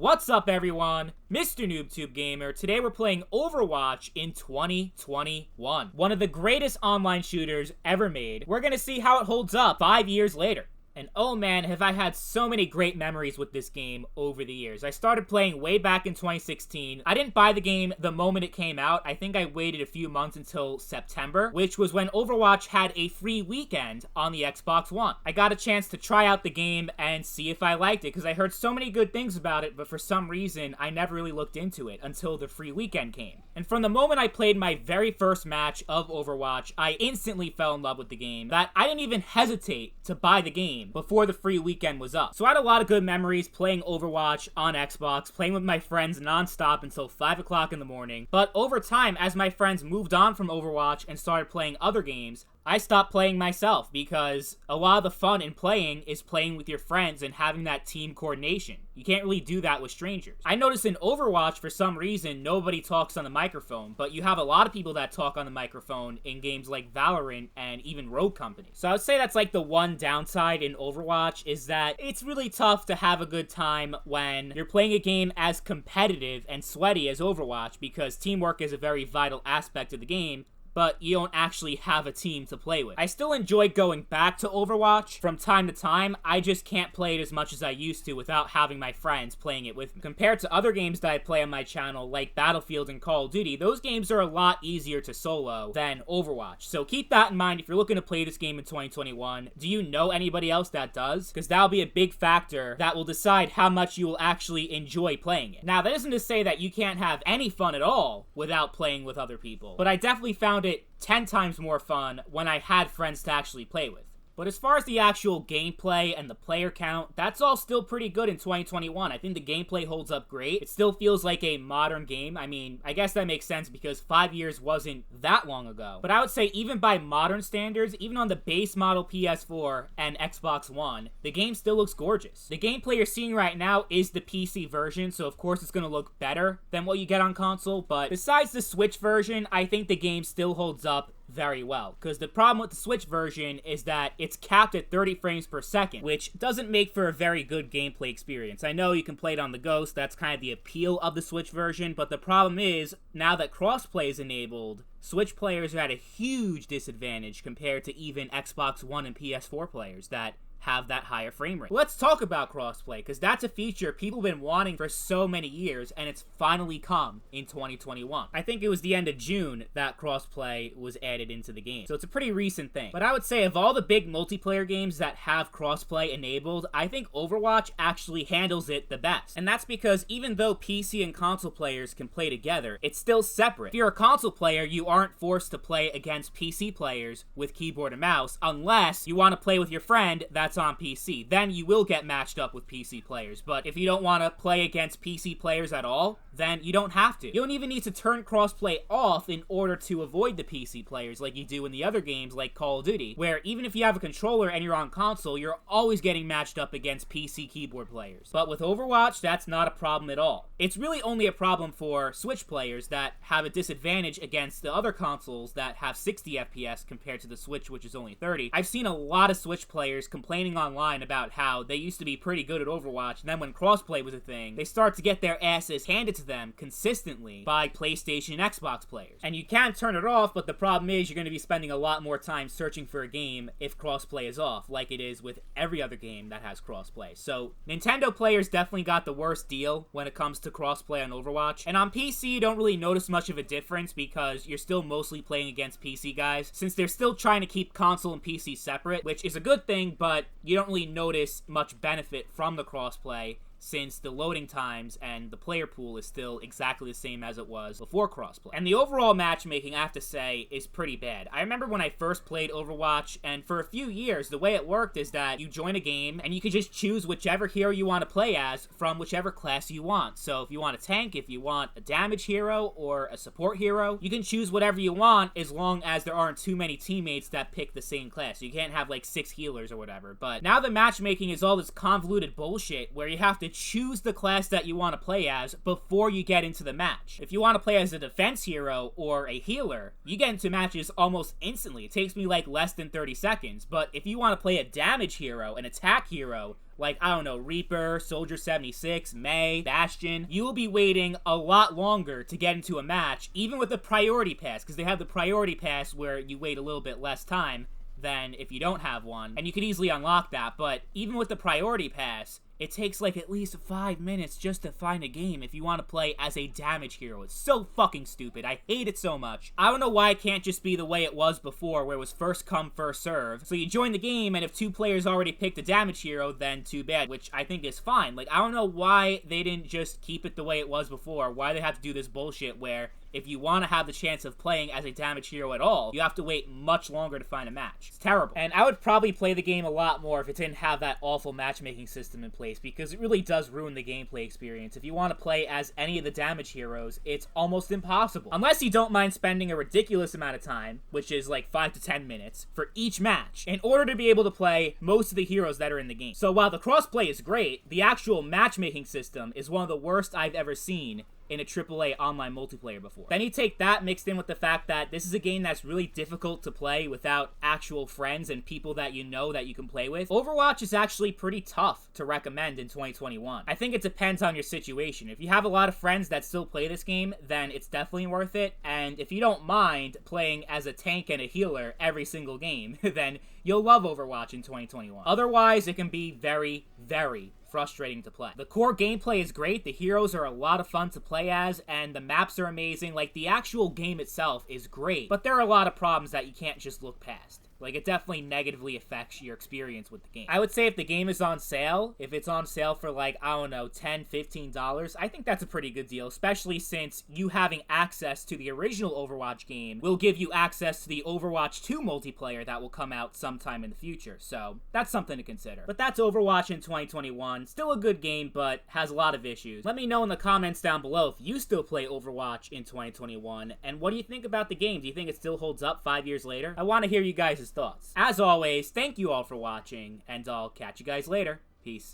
What's up everyone, Mr. NoobTube Gamer. Today we're playing Overwatch in 2021. One of the greatest online shooters ever made. We're gonna see how it holds up 5 years later. And oh man, have I had so many great memories with this game over the years. I started playing way back in 2016. I didn't buy the game the moment it came out. I think I waited a few months until September, which was when Overwatch had a free weekend on the Xbox One. I got a chance to try out the game and see if I liked it, because I heard so many good things about it, but for some reason, I never really looked into it until the free weekend came. And from the moment I played my very first match of Overwatch, I instantly fell in love with the game, that I didn't even hesitate to buy the game before the free weekend was up. So I had a lot of good memories playing Overwatch on Xbox, playing with my friends non-stop until 5 o'clock in the morning. But over time, as my friends moved on from Overwatch and started playing other games, I stopped playing myself, because a lot of the fun in playing is playing with your friends and having that team coordination. You can't really do that with strangers. I noticed in Overwatch, for some reason, nobody talks on the microphone, but you have a lot of people that talk on the microphone in games like Valorant and even Rogue Company. So I would say that's like the one downside in Overwatch, is that it's really tough to have a good time when you're playing a game as competitive and sweaty as Overwatch, because teamwork is a very vital aspect of the game, but you don't actually have a team to play with. I still enjoy going back to Overwatch from time to time. I just can't play it as much as I used to without having my friends playing it with me. Compared to other games that I play on my channel, like Battlefield and Call of Duty, those games are a lot easier to solo than Overwatch. So keep that in mind if you're looking to play this game in 2021. Do you know anybody else that does? Because that'll be a big factor that will decide how much you will actually enjoy playing it. Now, that isn't to say that you can't have any fun at all without playing with other people, but I definitely found it 10 times more fun when I had friends to actually play with. But as far as the actual gameplay and the player count, that's all still pretty good in 2021. I think the gameplay holds up great. It still feels like a modern game. I mean, I guess that makes sense because 5 years wasn't that long ago. But I would say even by modern standards, even on the base model PS4 and Xbox One, the game still looks gorgeous. The gameplay you're seeing right now is the PC version, so of course it's going to look better than what you get on console. But besides the Switch version, I think the game still holds up very well, because the problem with the Switch version is that it's capped at 30 frames per second, which doesn't make for a very good gameplay experience. I know you can play it on the go, so that's kind of the appeal of the Switch version, but the problem is, now that Crossplay is enabled, Switch players are at a huge disadvantage compared to even Xbox One and PS4 players that have that higher frame rate. Let's talk about crossplay, because that's a feature people have been wanting for so many years, and it's finally come in 2021. I think it was the end of June that crossplay was added into the game, so it's a pretty recent thing. But I would say of all the big multiplayer games that have crossplay enabled, I think Overwatch actually handles it the best. And that's because even though PC and console players can play together, it's still separate. If you're a console player, you aren't forced to play against PC players with keyboard and mouse, unless you want to play with your friend that's on PC. Then you will get matched up with PC players. But if you don't want to play against PC players at all, then you don't have to. You don't even need to turn crossplay off in order to avoid the PC players like you do in the other games like Call of Duty, where even if you have a controller and you're on console, you're always getting matched up against PC keyboard players. But with Overwatch, that's not a problem at all. It's really only a problem for Switch players that have a disadvantage against the other consoles that have 60 FPS compared to the Switch, which is only 30. I've seen a lot of Switch players complaining online about how they used to be pretty good at Overwatch, and then when crossplay was a thing, they start to get their asses handed to them consistently by PlayStation and Xbox players. And you can turn it off, but the problem is you're going to be spending a lot more time searching for a game if crossplay is off, like it is with every other game that has crossplay. So Nintendo players definitely got the worst deal when it comes to crossplay on Overwatch. And on PC, you don't really notice much of a difference because you're still mostly playing against PC guys, since they're still trying to keep console and PC separate, which is a good thing, but you don't really notice much benefit from the crossplay, since the loading times and the player pool is still exactly the same as it was before crossplay. And the overall matchmaking, I have to say, is pretty bad. I remember when I first played Overwatch, and for a few years, the way it worked is that you join a game, and you could just choose whichever hero you want to play as from whichever class you want. So if you want a tank, if you want a damage hero, or a support hero, you can choose whatever you want as long as there aren't too many teammates that pick the same class. You can't have like 6 healers or whatever. But now the matchmaking is all this convoluted bullshit where you have to choose the class that you want to play as before you get into the match. If you want to play as a defense hero or a healer, you get into matches almost instantly. It takes me like less than 30 seconds. But if you want to play a damage hero, an attack hero, like, I don't know, Reaper, Soldier 76, May, Bastion, you will be waiting a lot longer to get into a match, even with the priority pass, because they have the priority pass where you wait a little bit less time than if you don't have one, and you could easily unlock that. But even with the priority pass, it takes like at least 5 minutes just to find a game if you want to play as a damage hero. It's so fucking stupid. I hate it so much. I don't know why it can't just be the way it was before, where it was first come, first serve. So you join the game, and if 2 players already picked a damage hero, then too bad, which I think is fine. Like, I don't know why they didn't just keep it the way it was before, why they have to do this bullshit where if you want to have the chance of playing as a damage hero at all, you have to wait much longer to find a match. It's terrible. And I would probably play the game a lot more if it didn't have that awful matchmaking system in place, because it really does ruin the gameplay experience. If you want to play as any of the damage heroes, it's almost impossible. Unless you don't mind spending a ridiculous amount of time, which is like 5 to 10 minutes, for each match, in order to be able to play most of the heroes that are in the game. So while the crossplay is great, the actual matchmaking system is one of the worst I've ever seen in a AAA online multiplayer before. Then you take that mixed in with the fact that this is a game that's really difficult to play without actual friends and people that you know that you can play with. Overwatch is actually pretty tough to recommend in 2021. I think it depends on your situation. If you have a lot of friends that still play this game, then it's definitely worth it. And if you don't mind playing as a tank and a healer every single game, then you'll love Overwatch in 2021. Otherwise, it can be very, very frustrating to play. The core gameplay is great, the heroes are a lot of fun to play as, and the maps are amazing. Like, the actual game itself is great, but there are a lot of problems that you can't just look past. Like, it definitely negatively affects your experience with the game. I would say if the game is on sale, if it's on sale for like, I don't know, $10, $15, I think that's a pretty good deal, especially since you having access to the original Overwatch game will give you access to the Overwatch 2 multiplayer that will come out sometime in the future, so that's something to consider. But that's Overwatch in 2021. Still a good game, but has a lot of issues. Let me know in the comments down below if you still play Overwatch in 2021, and what do you think about the game? Do you think it still holds up 5 years later? I want to hear you guys' thoughts. As always, thank you all for watching, and I'll catch you guys later. Peace.